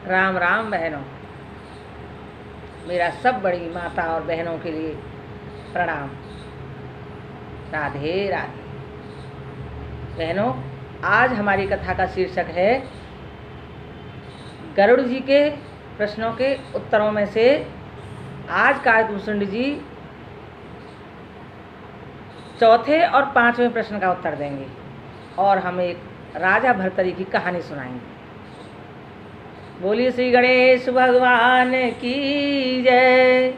राम राम बहनों, मेरा सब बड़ी माता और बहनों के लिए प्रणाम। राधे राधे। बहनों, आज हमारी कथा का शीर्षक है गरुड़ जी के प्रश्नों के उत्तरों में से आज काकभूषुंड जी चौथे और पांचवें प्रश्न का उत्तर देंगे और हम एक राजा भर्तरी की कहानी सुनाएंगे। बोलिए श्री गणेश भगवान की जय।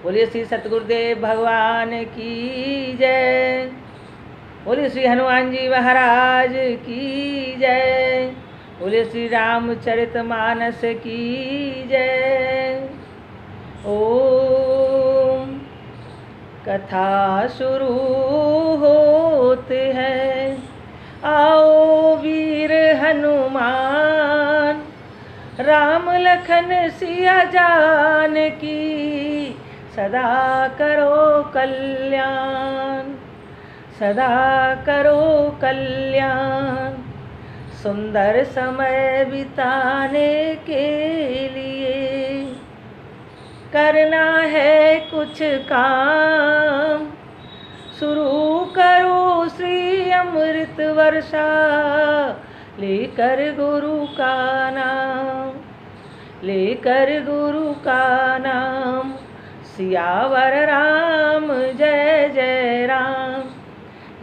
बोलिए श्री सतगुरुदेव भगवान की जय। बोलिए श्री हनुमान जी महाराज की जय। बोलिए श्री रामचरितमानस की जय। ओम। कथा शुरू होते हैं, आओ वीर हनुमान, राम लखन सिया जान की, सदा करो कल्याण, सदा करो कल्याण। सुंदर समय बिताने के लिए करना है कुछ काम, शुरू करो श्री अमृत वर्षा, लेकर गुरु का नाम, लेकर गुरु का नाम। सियावर राम जय जय राम,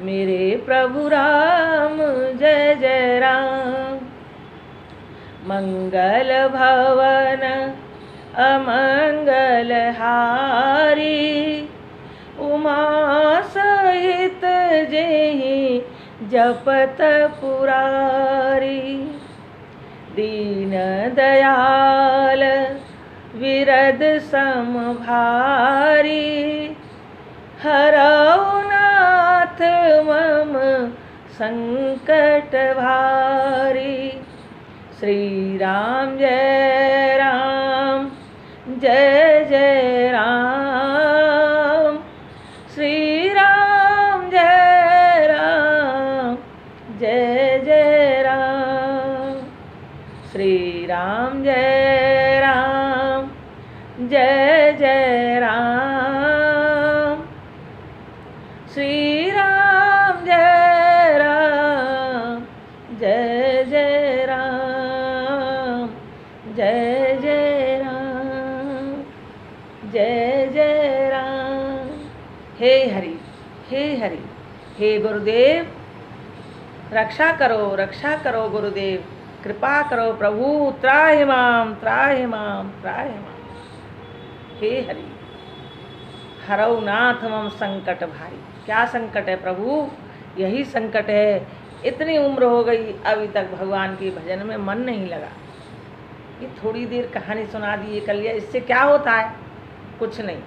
मेरे प्रभु राम जय जय राम। मंगल भवन अमंगल हारी, उमा सहित जेहि जपत पुरारी। दीन दयाल विरद सम भारी, हरौ नाथ मम संकट भारी। श्री राम जय राम जय जय राम, श्री राम जय राम जय जय राम, श्री राम जय राम जय जय राम, श्री राम जय राम जय जय राम, जय जय राम जय जय राम। हे हरि, हे हरि, हे गुरुदेव, रक्षा करो गुरुदेव, कृपा करो प्रभु, त्राहि माम त्राहि माम त्राहि माम। हे हरि, हरौ नाथ मम संकट भारी। क्या संकट है प्रभु? यही संकट है, इतनी उम्र हो गई अभी तक भगवान के भजन में मन नहीं लगा। ये थोड़ी देर कहानी सुना दी, ये कर लिया, इससे क्या होता है? कुछ नहीं।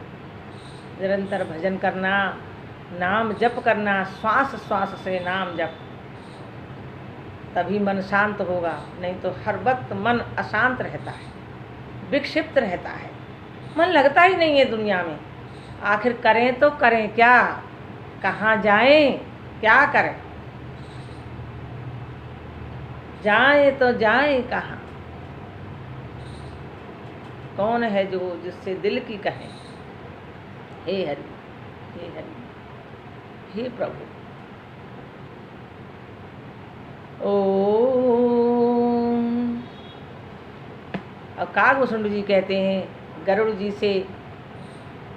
निरंतर भजन करना, नाम जप करना, श्वास श्वास से नाम जप, तभी मन शांत होगा। नहीं तो हर वक्त मन अशांत रहता है, विक्षिप्त रहता है, मन लगता ही नहीं है दुनिया में। आखिर करें तो करें क्या? कहाँ जाएं? क्या करें? जाएं तो जाएं कहाँ? कौन है जो जिससे दिल की कहें? हे हरि, हे हरि, हे प्रभु। ओम। अब काकभूषुंड जी कहते हैं गरुड़ जी से,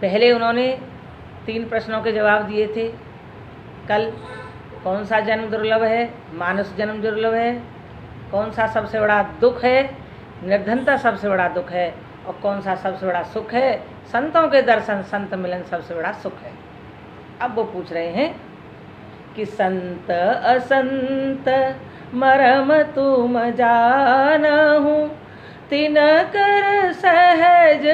पहले उन्होंने 3 प्रश्नों के जवाब दिए थे कल। कौन सा जन्म दुर्लभ है? मानुष जन्म दुर्लभ है। कौन सा सबसे बड़ा दुख है? निर्धनता सबसे बड़ा दुख है। और कौन सा सबसे बड़ा सुख है? संतों के दर्शन, संत मिलन सबसे बड़ा सुख है। अब वो पूछ रहे हैं कि संत असंत मरम तुम जानहु, तिनकर सहज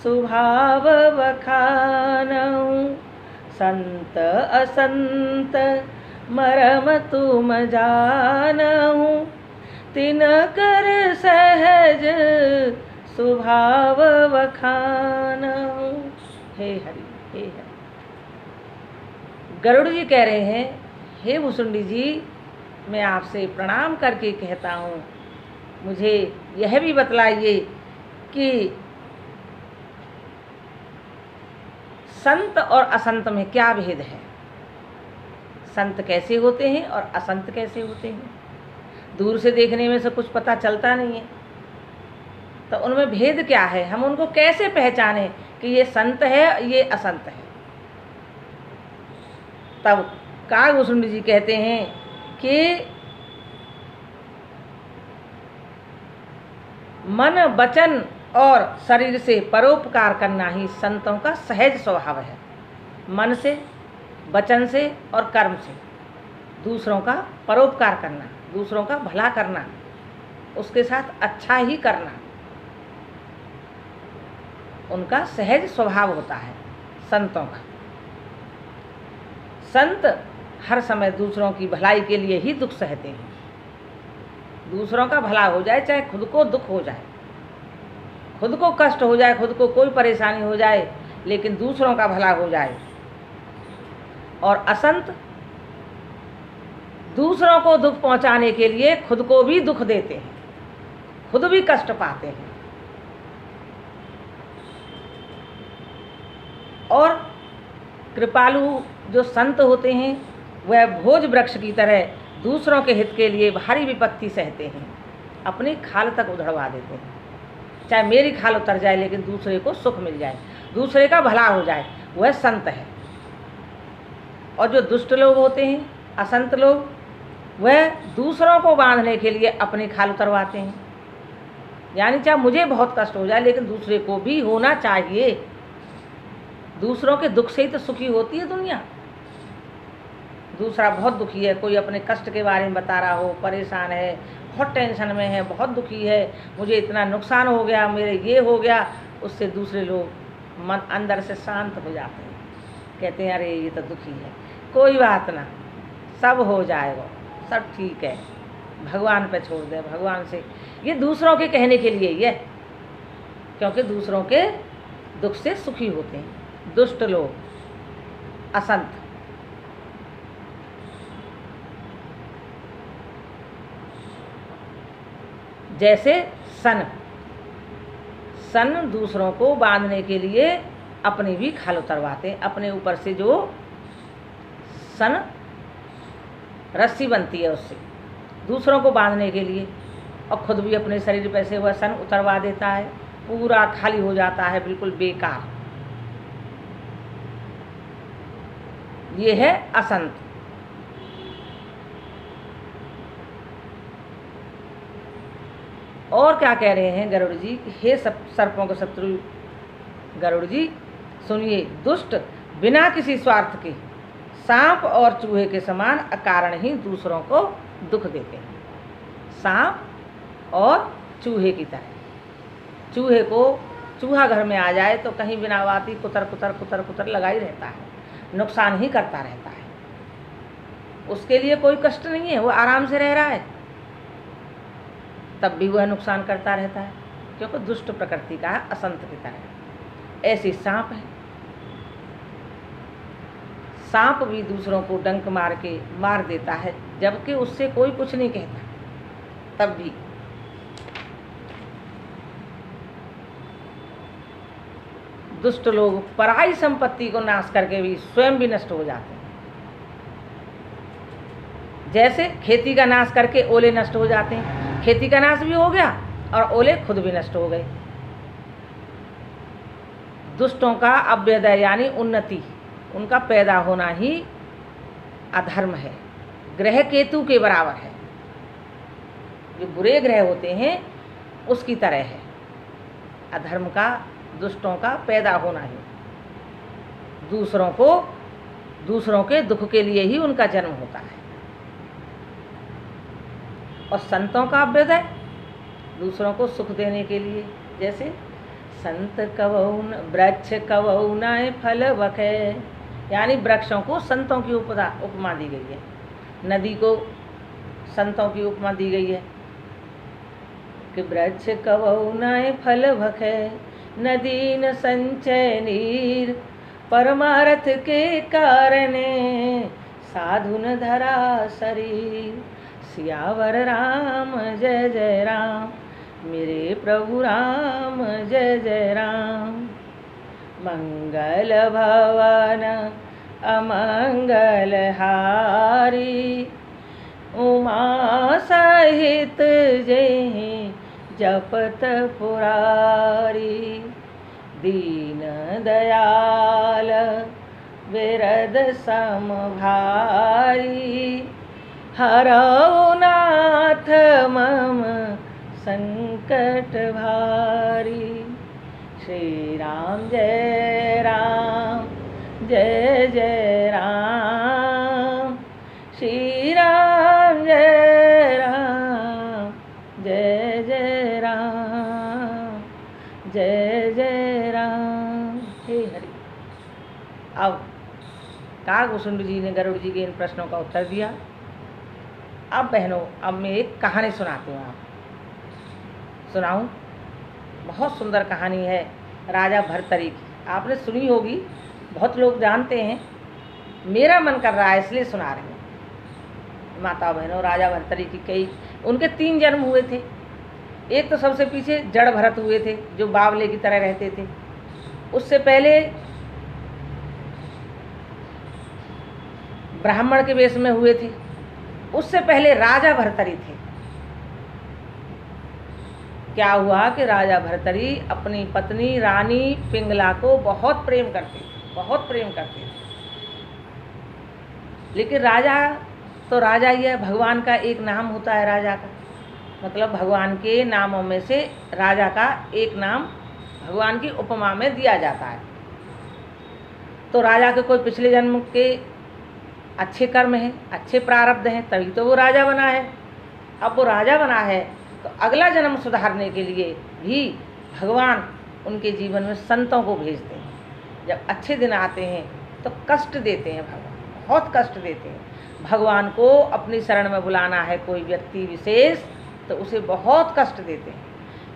स्वभाव बखानहु। संत असंत मरम तुम जानहु, तिनकर सहज स्वभाव बखानहु। हे हरि, हे हरि। गरुड़ जी कह रहे हैं, हे भुसुंडी जी, मैं आपसे प्रणाम करके कहता हूँ, मुझे यह भी बतलाइए कि संत और असंत में क्या भेद है, संत कैसे होते हैं और असंत कैसे होते हैं। दूर से देखने में से कुछ पता चलता नहीं है, तो उनमें भेद क्या है, हम उनको कैसे पहचानें कि ये संत है ये असंत है। तब काकभूषण जी कहते हैं कि मन वचन और शरीर से परोपकार करना ही संतों का सहज स्वभाव है। मन से, वचन से और कर्म से दूसरों का परोपकार करना, दूसरों का भला करना, उसके साथ अच्छा ही करना उनका सहज स्वभाव होता है संतों का। संत हर समय दूसरों की भलाई के लिए ही दुख सहते हैं। दूसरों का भला हो जाए, चाहे खुद को दुख हो जाए, खुद को कष्ट हो जाए, खुद को कोई परेशानी हो जाए, लेकिन दूसरों का भला हो जाए। और असंत दूसरों को दुख पहुंचाने के लिए खुद को भी दुख देते हैं, खुद भी कष्ट पाते हैं। और कृपालु जो संत होते हैं वह भोज वृक्ष की तरह दूसरों के हित के लिए भारी विपत्ति सहते हैं, अपनी खाल तक उधड़वा देते हैं। चाहे मेरी खाल उतर जाए लेकिन दूसरे को सुख मिल जाए, दूसरे का भला हो जाए, वह संत है। और जो दुष्ट लोग होते हैं, असंत लोग, वह दूसरों को बांधने के लिए अपनी खाल उतरवाते हैं। यानी चाहे मुझे बहुत कष्ट हो जाए लेकिन दूसरे को भी होना चाहिए। दूसरों के दुख से ही तो सुखी होती है दुनिया। दूसरा बहुत दुखी है, कोई अपने कष्ट के बारे में बता रहा हो, परेशान है, बहुत टेंशन में है, बहुत दुखी है, मुझे इतना नुकसान हो गया, मेरे ये हो गया, उससे दूसरे लोग मन अंदर से शांत हो जाते हैं, कहते हैं अरे ये तो दुखी है, कोई बात ना, सब हो जाएगा, सब ठीक है, भगवान पे छोड़ दे, भगवान से। ये दूसरों के कहने के लिए ही है, क्योंकि दूसरों के दुख से सुखी होते हैं दुष्ट लोग, असंत। जैसे सन दूसरों को बांधने के लिए अपनी भी खाल उतरवाते हैं, अपने ऊपर से जो सन रस्सी बनती है उससे दूसरों को बांधने के लिए, और खुद भी अपने शरीर पर से वह सन उतरवा देता है, पूरा खाली हो जाता है, बिल्कुल बेकार। ये है असंत। और क्या कह रहे हैं गरुड़ जी, हे सब सर्पों के शत्रु गरुड़ जी सुनिए, दुष्ट बिना किसी स्वार्थ के सांप और चूहे के समान अकारण ही दूसरों को दुख देते हैं। सांप और चूहे की तरह। चूहे को चूहा घर में आ जाए तो कहीं बिना बात ही कुतर कुतर कुतर कुतर लगा ही रहता है, नुकसान ही करता रहता है। उसके लिए कोई कष्ट नहीं है, वो आराम से रह रहा है, तब भी वह नुकसान करता रहता है, क्योंकि दुष्ट प्रकृति का है, असंत की तरह। ऐसे सांप है, सांप भी दूसरों को डंक मार के मार देता है, जबकि उससे कोई कुछ नहीं कहता, तब भी। दुष्ट लोग पराई संपत्ति को नाश करके भी स्वयं भी नष्ट हो जाते हैं। जैसे खेती का नाश करके ओले नष्ट हो जाते हैं, खेती का नाश भी हो गया और ओले खुद भी नष्ट हो गए। दुष्टों का अभ्युदय यानी उन्नति, उनका पैदा होना ही अधर्म है, ग्रह केतु के बराबर है। जो बुरे ग्रह होते हैं उसकी तरह है अधर्म का, दुष्टों का पैदा होना ही। दूसरों के दुख के लिए ही उनका जन्म होता है। और संतों का अभ्युदय दूसरों को सुख देने के लिए, जैसे संत कवौ वृक्ष कवौ न फल बखे, यानी वृक्षों को संतों की उपमा दी गई है, नदी को संतों की उपमा दी गई है कि वृक्ष कवौ न फल बखे, नदी न संचय नीर, परमार्थ के कारणे साधु न धरा शरीर। सियावर राम जय जय राम। मेरे प्रभु राम जय जय राम। मंगल भवन अमंगल हारी, उमा सहित जय जपत पुरारी। दीन दयाल विरद सम भारी, हरौ नाथ मम संकट भारी। श्री राम जय राम जय जय राम। श्री राम जय राम जय जय राम जय जय राम। हे हरि। अब काकभूषुंड जी ने गरुड़ जी के इन प्रश्नों का उत्तर दिया। अब बहनों, अब मैं एक कहानी सुनाती हूँ, आप सुनाऊँ। बहुत सुंदर कहानी है राजा भर्तरी की। आपने सुनी होगी, बहुत लोग जानते हैं, मेरा मन कर रहा है इसलिए सुना रही हूँ। माता बहनों, राजा भर्तरी की कई, उनके 3 जन्म हुए थे। एक तो सबसे पीछे जड़ भरत हुए थे, जो बावले की तरह रहते थे। उससे पहले ब्राह्मण के वेश में हुए थे। उससे पहले राजा भर्तरी थे। क्या हुआ कि राजा भर्तरी अपनी पत्नी रानी पिंगला को बहुत प्रेम करते थे, बहुत प्रेम करते थे। लेकिन राजा तो राजा ही है, भगवान का एक नाम होता है राजा का, मतलब भगवान के नामों में से राजा का एक नाम भगवान की उपमा में दिया जाता है। तो राजा के कोई पिछले जन्म के अच्छे कर्म हैं, अच्छे प्रारब्ध हैं, तभी तो वो राजा बना है। अब वो राजा बना है तो अगला जन्म सुधारने के लिए भी भगवान उनके जीवन में संतों को भेजते हैं। जब अच्छे दिन आते हैं तो कष्ट देते हैं भगवान, बहुत कष्ट देते हैं। भगवान को अपनी शरण में बुलाना है कोई व्यक्ति विशेष, तो उसे बहुत कष्ट देते हैं।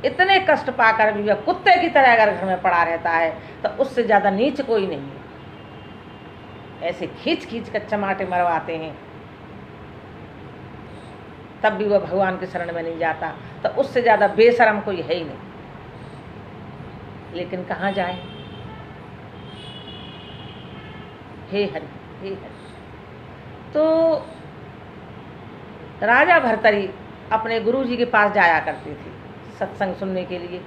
इतने कष्ट पाकर भी वह कुत्ते की तरह अगर घर में पड़ा रहता है तो उससे ज़्यादा नीच कोई नहीं है। ऐसे खींच खींच कर चमाटे मरवाते हैं, तब भी वह भगवान के शरण में नहीं जाता, तो उससे ज़्यादा बेशरम कोई है ही नहीं। लेकिन कहाँ जाए? हे हरि, हे हरि। तो राजा भर्तरी अपने गुरु जी के पास जाया करते थे सत्संग सुनने के लिए।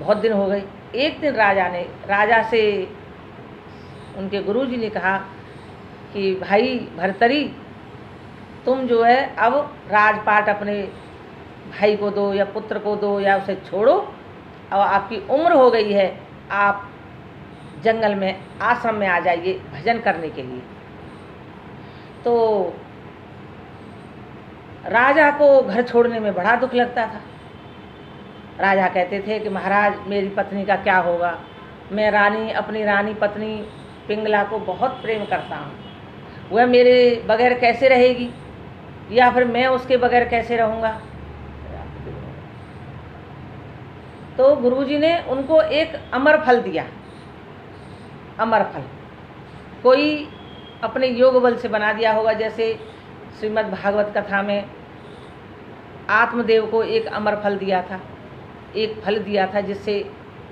बहुत दिन हो गए। एक दिन राजा से उनके गुरु जी ने कहा कि भाई भर्तरी, तुम जो है अब राजपाट अपने भाई को दो या पुत्र को दो या उसे छोड़ो। अब आपकी उम्र हो गई है, आप जंगल में आश्रम में आ जाइए भजन करने के लिए। तो राजा को घर छोड़ने में बड़ा दुख लगता था। राजा कहते थे कि महाराज, मेरी पत्नी का क्या होगा? मैं अपनी रानी पत्नी पिंगला को बहुत प्रेम करता हूँ। वह मेरे बगैर कैसे रहेगी, या फिर मैं उसके बगैर कैसे रहूँगा? तो गुरुजी ने उनको एक अमर फल दिया। अमर फल कोई अपने योग बल से बना दिया होगा, जैसे श्रीमद् भागवत कथा में आत्मदेव को एक अमर फल दिया था, एक फल दिया था जिससे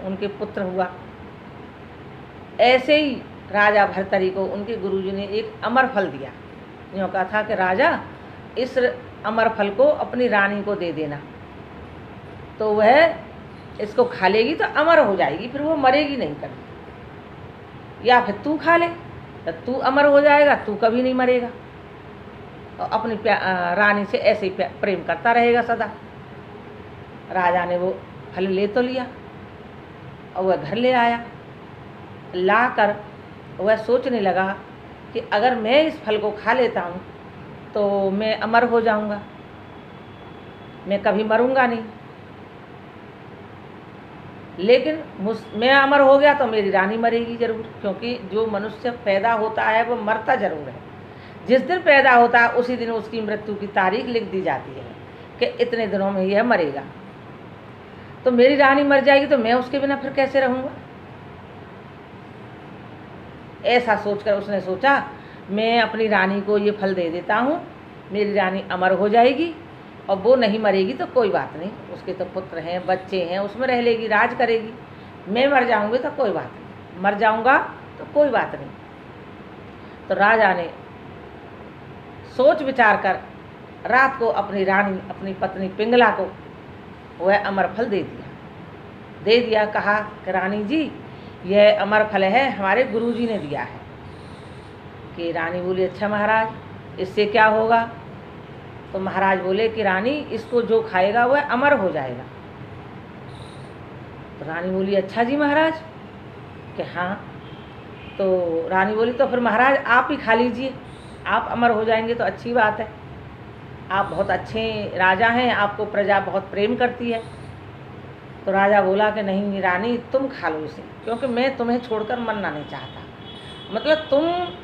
उनके पुत्र हुआ। ऐसे ही राजा भर्तरी को उनके गुरुजी ने एक अमर फल दिया। यूँ कहा था कि राजा, इस अमर फल को अपनी रानी को दे देना, तो वह इसको खा लेगी तो अमर हो जाएगी, फिर वो मरेगी नहीं कभी। या फिर तू खा ले तो तू अमर हो जाएगा, तू कभी नहीं मरेगा, और अपनी रानी से ऐसे ही प्रेम करता रहेगा सदा। राजा ने वो फल ले तो लिया और वह घर ले आया। लाकर वह सोचने लगा कि अगर मैं इस फल को खा लेता हूँ तो मैं अमर हो जाऊँगा, मैं कभी मरूँगा नहीं। लेकिन मैं अमर हो गया तो मेरी रानी मरेगी ज़रूर, क्योंकि जो मनुष्य पैदा होता है वो मरता ज़रूर है। जिस दिन पैदा होता है उसी दिन उसकी मृत्यु की तारीख लिख दी जाती है कि इतने दिनों में यह मरेगा। तो मेरी रानी मर जाएगी तो मैं उसके बिना फिर कैसे रहूँगा? ऐसा सोचकर उसने सोचा, मैं अपनी रानी को ये फल दे देता हूँ, मेरी रानी अमर हो जाएगी और वो नहीं मरेगी तो कोई बात नहीं, उसके तो पुत्र हैं, बच्चे हैं, उसमें रह लेगी, राज करेगी। मैं मर जाऊंगी तो कोई बात नहीं, मर जाऊंगा तो कोई बात नहीं। तो राजा ने सोच विचार कर रात को अपनी रानी, अपनी पत्नी पिंगला को वह अमर फल दे दिया। कहा कि रानी जी, यह अमर फल है, हमारे गुरुजी ने दिया है। कि रानी बोली अच्छा महाराज, इससे क्या होगा? तो महाराज बोले कि रानी, इसको जो खाएगा वह अमर हो जाएगा। तो रानी बोली अच्छा जी महाराज, कि हाँ। तो रानी बोली तो फिर महाराज आप ही खा लीजिए, आप अमर हो जाएंगे तो अच्छी बात है, आप बहुत अच्छे राजा हैं, आपको प्रजा बहुत प्रेम करती है। तो राजा बोला कि नहीं रानी, तुम खा लो इसे, क्योंकि मैं तुम्हें छोड़कर मरना नहीं चाहता। मतलब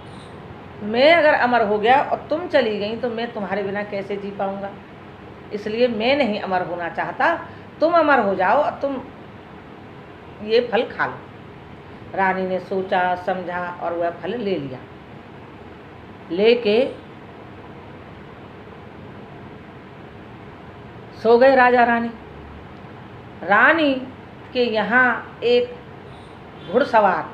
मैं अगर अमर हो गया और तुम चली गई तो मैं तुम्हारे बिना कैसे जी पाऊँगा, इसलिए मैं नहीं अमर होना चाहता, तुम अमर हो जाओ और तुम ये फल खा लो। रानी ने सोचा समझा और वह फल ले लिया। लेके सो गए राजा रानी। रानी के यहाँ एक घुड़सवार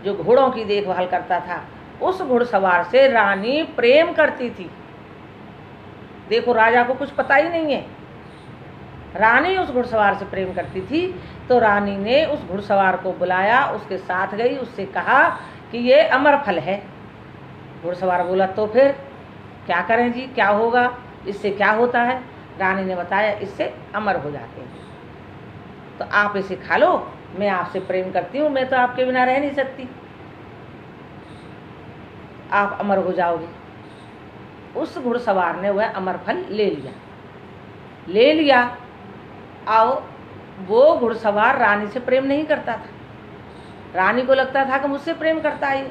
जो घोड़ों की देखभाल करता था, उस घुड़सवार से रानी प्रेम करती थी। देखो राजा को कुछ पता ही नहीं है, रानी उस घुड़सवार से प्रेम करती थी। तो रानी ने उस घुड़सवार को बुलाया, उसके साथ गई, उससे कहा कि ये अमर फल है। घुड़सवार बोला तो फिर क्या करें जी, क्या होगा, इससे क्या होता है? रानी ने बताया इससे अमर हो जाते हैं, तो आप इसे खा लो, मैं आपसे प्रेम करती हूँ, मैं तो आपके बिना रह नहीं सकती, आप अमर हो जाओगे। उस घुड़सवार ने वह अमर फल ले लिया। आओ, वो घुड़सवार रानी से प्रेम नहीं करता था। रानी को लगता था कि मुझसे प्रेम करता है।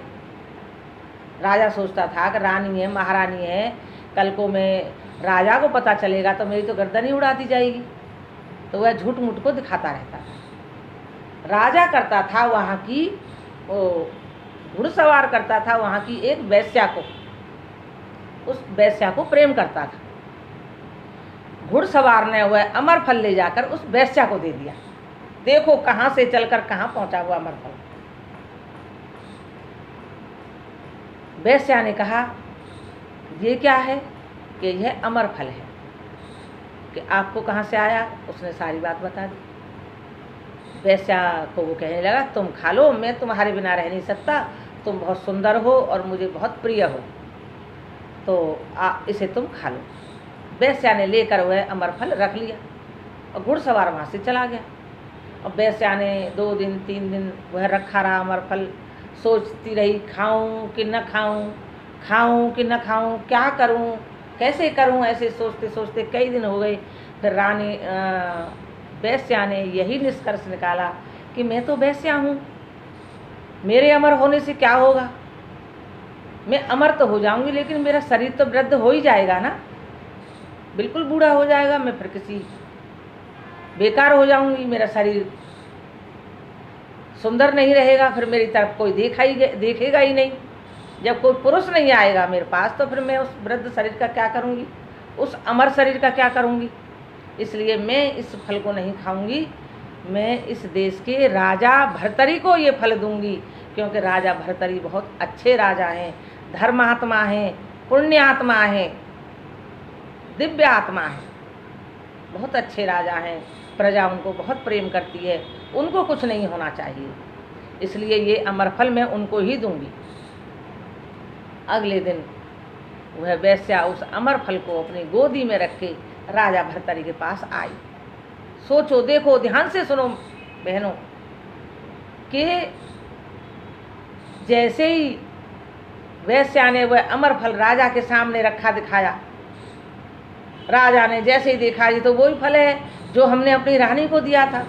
राजा सोचता था कि रानी है, महारानी है, कल को मैं राजा को पता चलेगा तो मेरी तो गर्दन ही उड़ा दी जाएगी। तो वह झूठ मूठ को दिखाता रहता था। राजा करता था वहाँ की, वो घुड़सवार करता था वहाँ की एक वेश्या को, उस वेश्या को प्रेम करता था। घुड़सवार ने वह अमर फल ले जाकर उस वेश्या को दे दिया। देखो कहाँ से चलकर कहाँ पहुँचा हुआ अमर फल। वेश्या ने कहा ये क्या है? कि यह अमर फल है। कि आपको कहाँ से आया? उसने सारी बात बता दी। वेश्या को वो कहने लगा तुम खा लो, मैं तुम्हारे बिना रह नहीं सकता, तुम बहुत सुंदर हो और मुझे बहुत प्रिय हो, तो इसे तुम खा लो। वेश्या ने लेकर वह अमर फल रख लिया और घुड़सवार वहाँ से चला गया। और वेश्या ने 2 दिन 3 दिन वह रखा रहा अमर फल, सोचती रही खाऊं कि न खाऊं, खाऊं कि न खाऊं, क्या करूं, कैसे करूं, ऐसे सोचते सोचते कई दिन हो गए। फिर रानी वेश्या ने यही निष्कर्ष निकाला कि मैं तो वेश्या हूँ, मेरे अमर होने से क्या होगा, मैं अमर तो हो जाऊंगी लेकिन मेरा शरीर तो वृद्ध हो ही जाएगा ना, बिल्कुल बूढ़ा हो जाएगा, मैं फिर किसी बेकार हो जाऊंगी, मेरा शरीर सुंदर नहीं रहेगा, फिर मेरी तरफ कोई देखेगा ही नहीं। जब कोई पुरुष नहीं आएगा मेरे पास तो फिर मैं उस वृद्ध शरीर का क्या करूंगी, उस अमर शरीर का क्या करूंगी। इसलिए मैं इस फल को नहीं खाऊंगी, मैं इस देश के राजा भर्तरी को ये फल दूंगी, क्योंकि राजा भर्तरी बहुत अच्छे राजा हैं, धर्मात्मा हैं, पुण्यात्मा हैं, दिव्य आत्मा हैं, बहुत अच्छे राजा हैं, प्रजा उनको बहुत प्रेम करती है, उनको कुछ नहीं होना चाहिए, इसलिए ये अमर फल मैं उनको ही दूंगी। अगले दिन वह वेश्या उस अमर फल को अपनी गोदी में रख के राजा भर्तरी के पास आई। सोचो, देखो, ध्यान से सुनो बहनों, कि जैसे ही वेश्या ने वह अमर फल राजा के सामने रखा दिखाया, राजा ने जैसे ही देखा ये तो वही फल है जो हमने अपनी रानी को दिया था।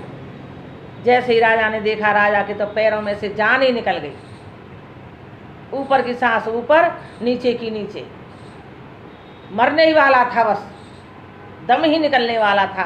जैसे ही राजा ने देखा, राजा के तो पैरों में से जान ही निकल गई, ऊपर की सांस ऊपर, नीचे की नीचे, मरने ही वाला था, बस दम ही निकलने वाला था।